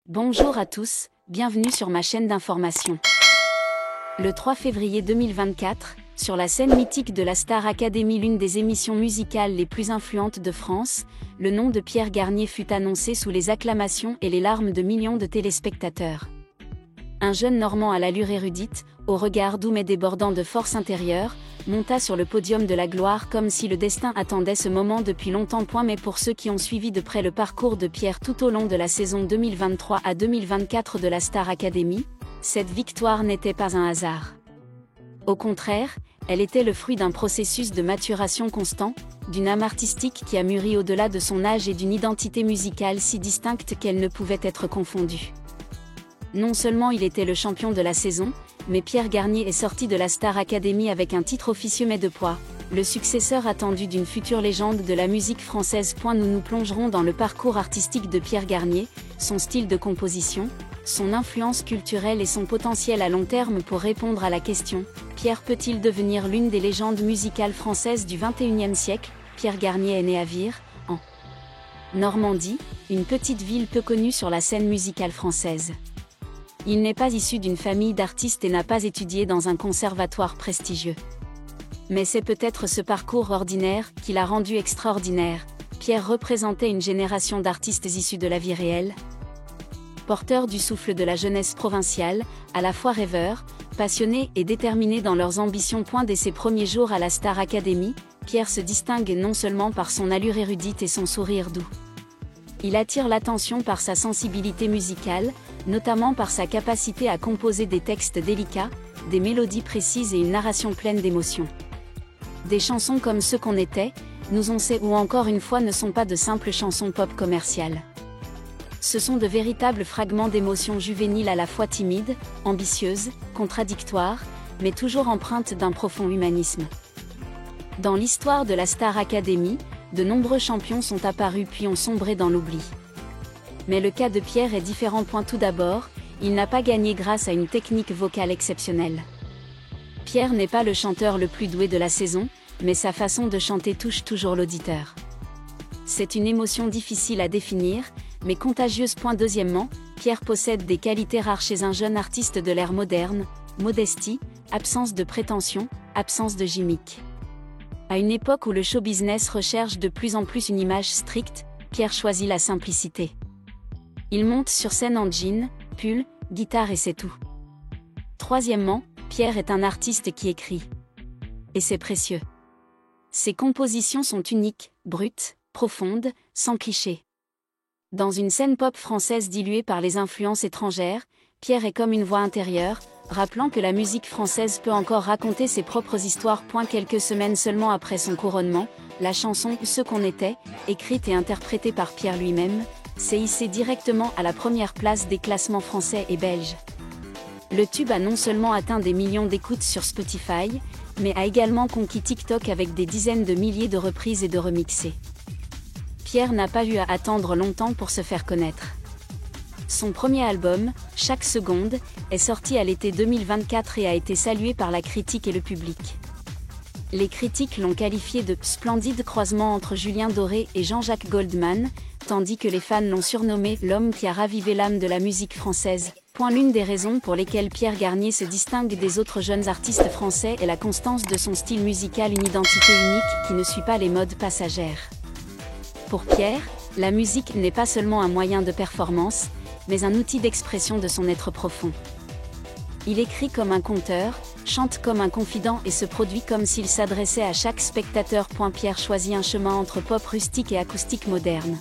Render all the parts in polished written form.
Bonjour à tous, bienvenue sur ma chaîne d'information. Le 3 février 2024, sur la scène mythique de la Star Academy, l'une des émissions musicales les plus influentes de France, le nom de Pierre Garnier fut annoncé sous les acclamations et les larmes de millions de téléspectateurs. Un jeune Normand à l'allure érudite, au regard doux mais débordant de force intérieure, monta sur le podium de la gloire comme si le destin attendait ce moment depuis longtemps. Mais pour ceux qui ont suivi de près le parcours de Pierre tout au long de la saison 2023 à 2024 de la Star Academy, cette victoire n'était pas un hasard. Au contraire, elle était le fruit d'un processus de maturation constant, d'une âme artistique qui a mûri au-delà de son âge et d'une identité musicale si distincte qu'elle ne pouvait être confondue. Non seulement il était le champion de la saison, mais Pierre Garnier est sorti de la Star Academy avec un titre officieux mais de poids, le successeur attendu d'une future légende de la musique française. Nous nous plongerons dans le parcours artistique de Pierre Garnier, son style de composition, son influence culturelle et son potentiel à long terme pour répondre à la question « Pierre peut-il devenir l'une des légendes musicales françaises du XXIe siècle ?» Pierre Garnier est né à Vire, en Normandie, une petite ville peu connue sur la scène musicale française. Il n'est pas issu d'une famille d'artistes et n'a pas étudié dans un conservatoire prestigieux. Mais c'est peut-être ce parcours ordinaire qui l'a rendu extraordinaire. Pierre représentait une génération d'artistes issus de la vie réelle, porteurs du souffle de la jeunesse provinciale, à la fois rêveurs, passionnés et déterminés dans leurs ambitions. Dès ses premiers jours à la Star Academy, Pierre se distingue non seulement par son allure érudite et son sourire doux. Il attire l'attention par sa sensibilité musicale, notamment par sa capacité à composer des textes délicats, des mélodies précises et une narration pleine d'émotions. Des chansons comme Ce qu'on était, Nous on sait ou Encore une fois ne sont pas de simples chansons pop commerciales. Ce sont de véritables fragments d'émotions juvéniles à la fois timides, ambitieuses, contradictoires, mais toujours empreintes d'un profond humanisme. Dans l'histoire de la Star Academy, de nombreux champions sont apparus puis ont sombré dans l'oubli. Mais le cas de Pierre est différent. Tout d'abord, il n'a pas gagné grâce à une technique vocale exceptionnelle. Pierre n'est pas le chanteur le plus doué de la saison, mais sa façon de chanter touche toujours l'auditeur. C'est une émotion difficile à définir, mais contagieuse. Deuxièmement, Pierre possède des qualités rares chez un jeune artiste de l'ère moderne: modestie, absence de prétention, absence de gimmick. À une époque où le show business recherche de plus en plus une image stricte, Pierre choisit la simplicité. Il monte sur scène en jean, pull, guitare et c'est tout. Troisièmement, Pierre est un artiste qui écrit. Et c'est précieux. Ses compositions sont uniques, brutes, profondes, sans clichés. Dans une scène pop française diluée par les influences étrangères, Pierre est comme une voix intérieure, rappelant que la musique française peut encore raconter ses propres histoires. Quelques semaines seulement après son couronnement, la chanson « Ce qu'on était », écrite et interprétée par Pierre lui-même, s'est hissée directement à la première place des classements français et belges. Le tube a non seulement atteint des millions d'écoutes sur Spotify, mais a également conquis TikTok avec des dizaines de milliers de reprises et de remixés. Pierre n'a pas eu à attendre longtemps pour se faire connaître. Son premier album, Chaque seconde, est sorti à l'été 2024 et a été salué par la critique et le public. Les critiques l'ont qualifié de « splendide croisement entre Julien Doré et Jean-Jacques Goldman », tandis que les fans l'ont surnommé « l'homme qui a ravivé l'âme de la musique française ». L'une des raisons pour lesquelles Pierre Garnier se distingue des autres jeunes artistes français est la constance de son style musical, une identité unique qui ne suit pas les modes passagères. Pour Pierre, la musique n'est pas seulement un moyen de performance, mais un outil d'expression de son être profond. Il écrit comme un conteur, chante comme un confident et se produit comme s'il s'adressait à chaque spectateur. Pierre choisit un chemin entre pop rustique et acoustique moderne.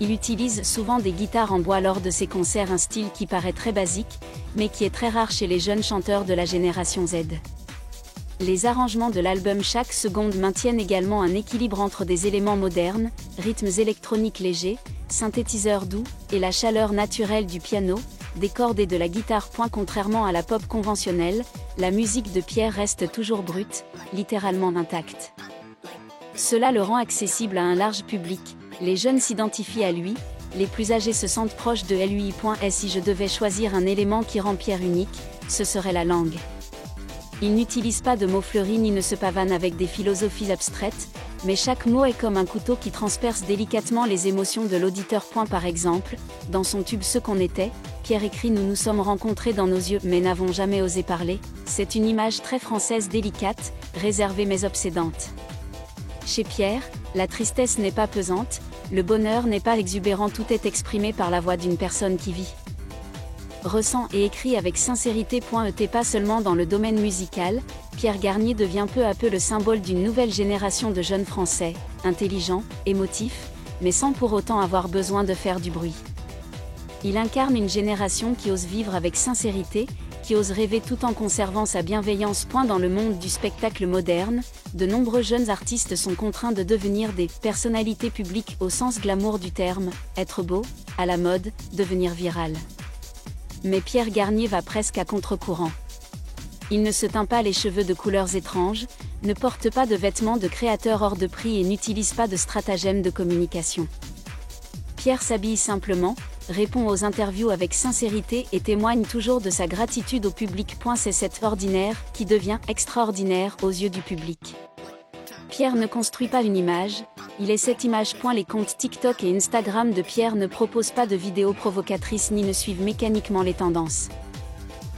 Il utilise souvent des guitares en bois lors de ses concerts, un style qui paraît très basique, mais qui est très rare chez les jeunes chanteurs de la génération Z. Les arrangements de l'album Chaque seconde maintiennent également un équilibre entre des éléments modernes, rythmes électroniques légers, synthétiseurs doux, et la chaleur naturelle du piano, des cordes et de la guitare. Contrairement à la pop conventionnelle, la musique de Pierre reste toujours brute, littéralement intacte. Cela le rend accessible à un large public, les jeunes s'identifient à lui, les plus âgés se sentent proches de lui. Et si je devais choisir un élément qui rend Pierre unique, ce serait la langue. Il n'utilise pas de mots fleuris ni ne se pavane avec des philosophies abstraites, mais chaque mot est comme un couteau qui transperce délicatement les émotions de l'auditeur. Par exemple, dans son tube Ce qu'on était, Pierre écrit Nous nous sommes rencontrés dans nos yeux mais n'avons jamais osé parler. C'est une image très française délicate, réservée mais obsédante. Chez Pierre, la tristesse n'est pas pesante, le bonheur n'est pas exubérant, tout est exprimé par la voix d'une personne qui vit, ressent et écrit avec sincérité. Pas seulement dans le domaine musical, Pierre Garnier devient peu à peu le symbole d'une nouvelle génération de jeunes Français, intelligents, émotifs, mais sans pour autant avoir besoin de faire du bruit. Il incarne une génération qui ose vivre avec sincérité, qui ose rêver tout en conservant sa bienveillance. Dans le monde du spectacle moderne, de nombreux jeunes artistes sont contraints de devenir des personnalités publiques au sens glamour du terme, être beau, à la mode, devenir viral. Mais Pierre Garnier va presque à contre-courant. Il ne se teint pas les cheveux de couleurs étranges, ne porte pas de vêtements de créateurs hors de prix et n'utilise pas de stratagèmes de communication. Pierre s'habille simplement, répond aux interviews avec sincérité et témoigne toujours de sa gratitude au public. C'est cet ordinaire qui devient extraordinaire aux yeux du public. Pierre ne construit pas une image, il est cette image. Les comptes TikTok et Instagram de Pierre ne proposent pas de vidéos provocatrices ni ne suivent mécaniquement les tendances.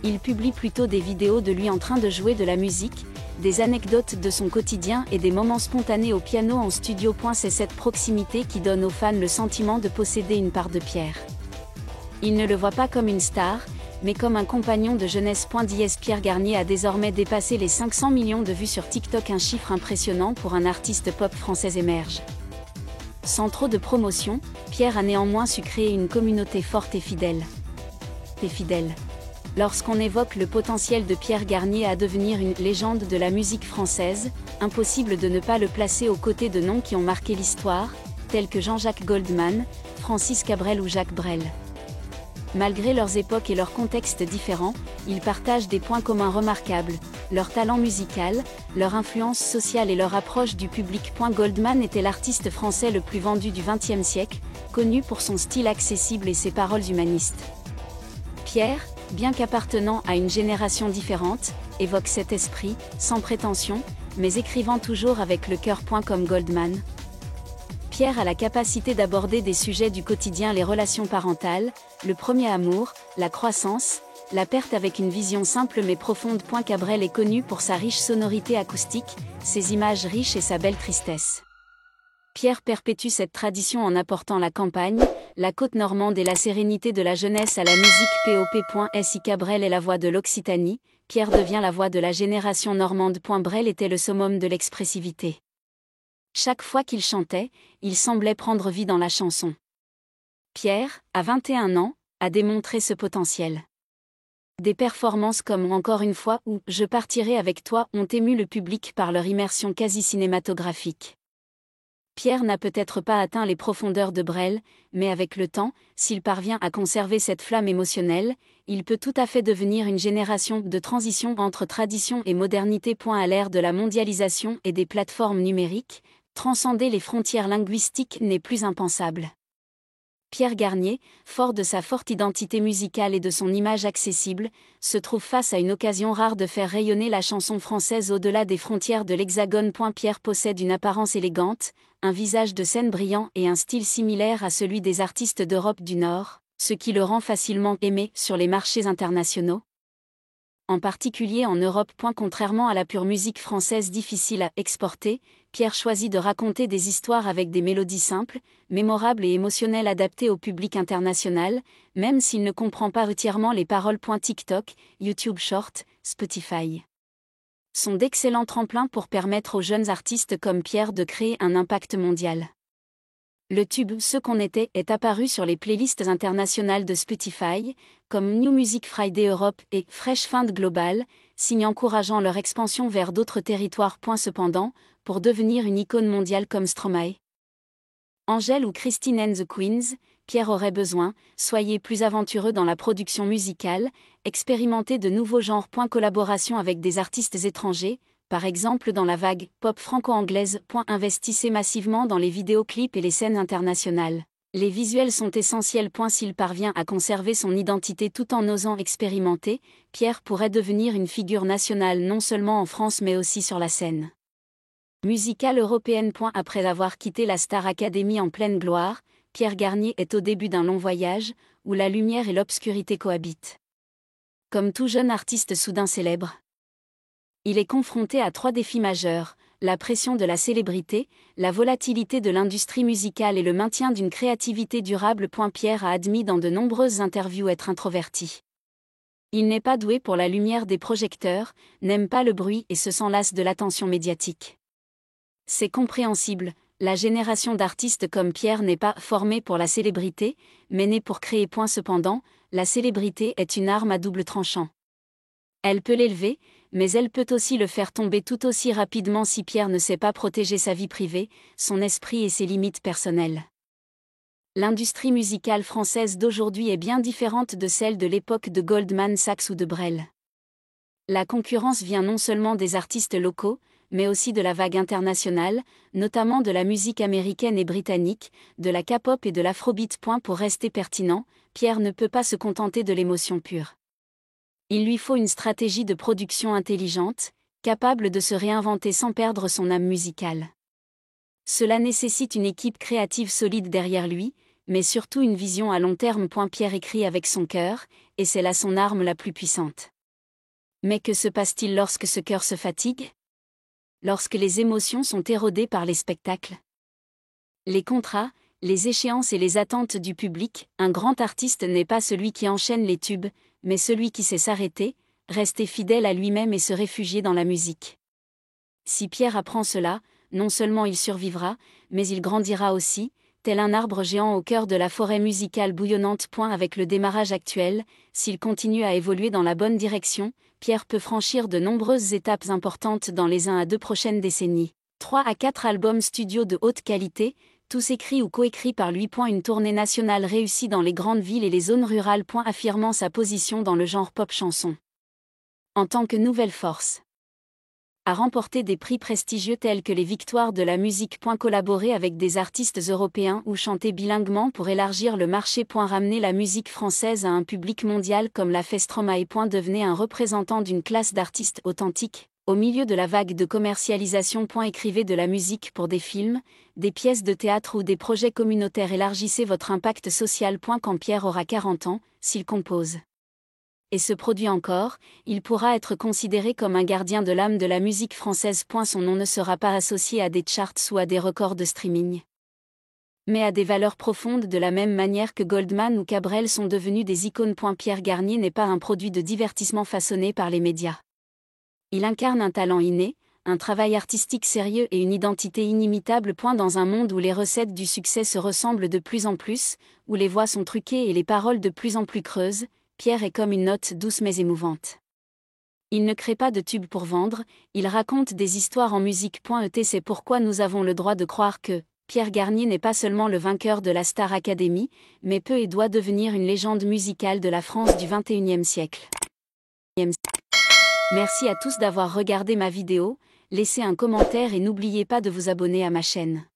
Il publie plutôt des vidéos de lui en train de jouer de la musique, des anecdotes de son quotidien et des moments spontanés au piano en studio. C'est cette proximité qui donne aux fans le sentiment de posséder une part de Pierre. Ils ne le voient pas comme une star, mais comme un compagnon de jeunesse. Pierre Garnier a désormais dépassé les 500 millions de vues sur TikTok, un chiffre impressionnant pour un artiste pop français émerge. Sans trop de promotion, Pierre a néanmoins su créer une communauté forte et fidèle. Lorsqu'on évoque le potentiel de Pierre Garnier à devenir une légende de la musique française, impossible de ne pas le placer aux côtés de noms qui ont marqué l'histoire, tels que Jean-Jacques Goldman, Francis Cabrel ou Jacques Brel. Malgré leurs époques et leurs contextes différents, ils partagent des points communs remarquables, leur talent musical, leur influence sociale et leur approche du public. Goldman était l'artiste français le plus vendu du XXe siècle, connu pour son style accessible et ses paroles humanistes. Pierre, bien qu'appartenant à une génération différente, évoque cet esprit, sans prétention, mais écrivant toujours avec le cœur. Comme Goldman, Pierre a la capacité d'aborder des sujets du quotidien, les relations parentales, le premier amour, la croissance, la perte avec une vision simple mais profonde. Cabrel est connu pour sa riche sonorité acoustique, ses images riches et sa belle tristesse. Pierre perpétue cette tradition en apportant la campagne, la côte normande et la sérénité de la jeunesse à la musique pop. Si Cabrel est la voix de l'Occitanie, Pierre devient la voix de la génération normande. Brel était le summum de l'expressivité. Chaque fois qu'il chantait, il semblait prendre vie dans la chanson. Pierre, à 21 ans, a démontré ce potentiel. Des performances comme Encore une fois ou Je partirai avec toi ont ému le public par leur immersion quasi cinématographique. Pierre n'a peut-être pas atteint les profondeurs de Brel, mais avec le temps, s'il parvient à conserver cette flamme émotionnelle, il peut tout à fait devenir une génération de transition entre tradition et modernité. À l'ère de la mondialisation et des plateformes numériques, transcender les frontières linguistiques n'est plus impensable. Pierre Garnier, fort de sa forte identité musicale et de son image accessible, se trouve face à une occasion rare de faire rayonner la chanson française au-delà des frontières de l'Hexagone. Pierre possède une apparence élégante, un visage de scène brillant et un style similaire à celui des artistes d'Europe du Nord, ce qui le rend facilement aimé sur les marchés internationaux. En particulier en Europe. Contrairement à la pure musique française difficile à exporter, Pierre choisit de raconter des histoires avec des mélodies simples, mémorables et émotionnelles adaptées au public international, même s'il ne comprend pas entièrement les paroles. TikTok, YouTube Short, Spotify sont d'excellents tremplins pour permettre aux jeunes artistes comme Pierre de créer un impact mondial. Le tube Ce qu'on était est apparu sur les playlists internationales de Spotify, comme New Music Friday Europe et Fresh Find Global, signe encourageant leur expansion vers d'autres territoires. Cependant, pour devenir une icône mondiale comme Stromae, Angèle ou Christine and the Queens, Pierre aurait besoin, soyez plus aventureux dans la production musicale, expérimentez de nouveaux genres. Collaboration avec des artistes étrangers, par exemple dans la vague pop franco-anglaise. Investissez massivement dans les vidéoclips et les scènes internationales. Les visuels sont essentiels. S'il parvient à conserver son identité tout en osant expérimenter, Pierre pourrait devenir une figure nationale non seulement en France mais aussi sur la scène musicale européenne. Après avoir quitté la Star Academy en pleine gloire, Pierre Garnier est au début d'un long voyage, où la lumière et l'obscurité cohabitent. Comme tout jeune artiste soudain célèbre, il est confronté à 3 défis majeurs: la pression de la célébrité, la volatilité de l'industrie musicale et le maintien d'une créativité durable. Pierre a admis dans de nombreuses interviews être introverti. Il n'est pas doué pour la lumière des projecteurs, n'aime pas le bruit et se sent las de l'attention médiatique. C'est compréhensible, la génération d'artistes comme Pierre n'est pas formée pour la célébrité, mais née pour créer. Cependant, la célébrité est une arme à double tranchant. Elle peut l'élever, mais elle peut aussi le faire tomber tout aussi rapidement si Pierre ne sait pas protéger sa vie privée, son esprit et ses limites personnelles. L'industrie musicale française d'aujourd'hui est bien différente de celle de l'époque de Goldman Sachs ou de Brel. La concurrence vient non seulement des artistes locaux, mais aussi de la vague internationale, notamment de la musique américaine et britannique, de la K-pop et de l'afrobeat. Pour rester pertinent, Pierre ne peut pas se contenter de l'émotion pure. Il lui faut une stratégie de production intelligente, capable de se réinventer sans perdre son âme musicale. Cela nécessite une équipe créative solide derrière lui, mais surtout une vision à long terme. Pierre écrit avec son cœur, et c'est là son arme la plus puissante. Mais que se passe-t-il lorsque ce cœur se fatigue ? Lorsque les émotions sont érodées par les spectacles, les contrats, les échéances et les attentes du public, un grand artiste n'est pas celui qui enchaîne les tubes, mais celui qui sait s'arrêter, rester fidèle à lui-même et se réfugier dans la musique. Si Pierre apprend cela, non seulement il survivra, mais il grandira aussi, tel un arbre géant au cœur de la forêt musicale bouillonnante. Avec le démarrage actuel, s'il continue à évoluer dans la bonne direction, Pierre peut franchir de nombreuses étapes importantes dans les 1 à 2 prochaines décennies. 3 à 4 albums studio de haute qualité, tous écrits ou coécrits par lui. Une tournée nationale réussie dans les grandes villes et les zones rurales. Affirmant sa position dans le genre pop chanson. En tant que nouvelle force, a remporté des prix prestigieux tels que les Victoires de la musique. Collaborer avec des artistes européens ou chanter bilinguement pour élargir le marché. Ramener la musique française à un public mondial comme l'a fait Stromae. Devenait un représentant d'une classe d'artistes authentiques, au milieu de la vague de commercialisation. Écrivez de la musique pour des films, des pièces de théâtre ou des projets communautaires. Élargissez votre impact social. Quand Pierre aura 40 ans, s'il compose et se produit encore, il pourra être considéré comme un gardien de l'âme de la musique française. Son nom ne sera pas associé à des charts ou à des records de streaming, mais à des valeurs profondes, de la même manière que Goldman ou Cabrel sont devenus des icônes. Pierre Garnier n'est pas un produit de divertissement façonné par les médias. Il incarne un talent inné, un travail artistique sérieux et une identité inimitable. Dans un monde où les recettes du succès se ressemblent de plus en plus, où les voix sont truquées et les paroles de plus en plus creuses, Pierre est comme une note douce mais émouvante. Il ne crée pas de tubes pour vendre, il raconte des histoires en musique. C'est pourquoi nous avons le droit de croire que Pierre Garnier n'est pas seulement le vainqueur de la Star Academy, mais peut et doit devenir une légende musicale de la France du XXIe siècle. Merci à tous d'avoir regardé ma vidéo, laissez un commentaire et n'oubliez pas de vous abonner à ma chaîne.